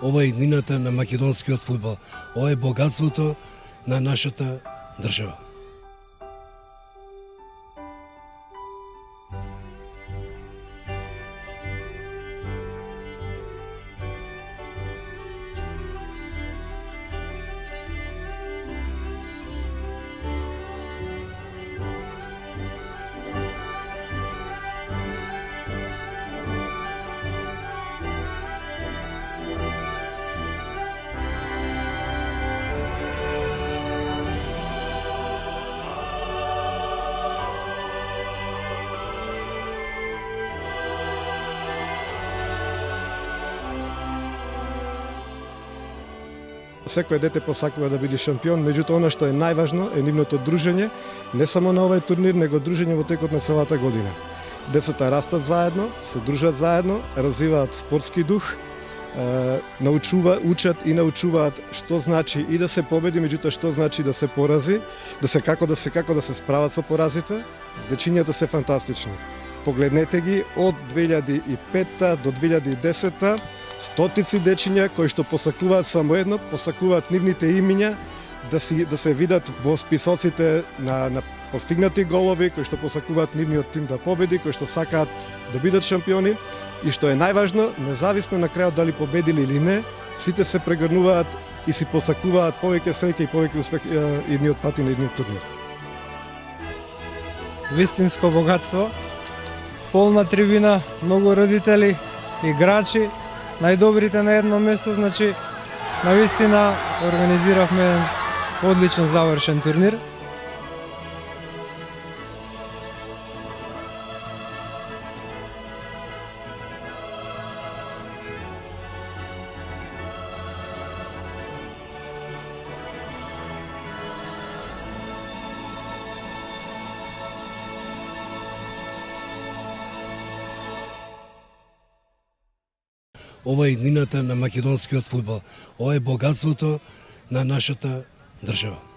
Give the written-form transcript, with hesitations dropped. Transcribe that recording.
Ова е иднината на македонскиот фудбал. Ова е богатството на нашата држава. Секој дете посакува да биде шампион, меѓутоа она што е најважно е нивното дружење, не само на овој турнир, него дружење во текот на целата година. Децата растат заедно, се дружат заедно, развиваат спортски дух, учат и научуваат што значи и да се победи, меѓутоа што значи да се порази, како да се справат со поразите. Дечињата се фантастични. Погледнете ги од 2005 до 2010 стотици дечиња кои што посакуваат само едно, посакуваат нивните имиња да се видат во списоците на постигнати голови, кои што посакуваат нивниот тим да победи, кои што сакаат да бидат шампиони и што е најважно, независно на крајот дали победили или не, сите се прегрнуваат и си посакуваат повеќе среќа и повеќе успех идниот пат и на идниот турнир. Вистинско богатство, полна трибина, многу родители, играчи, најдобрите на едно место, значи навистина организиравме еден одлично завршен турнир. Ова е иднината на македонскиот фудбал. Ова е богатството на нашата држава.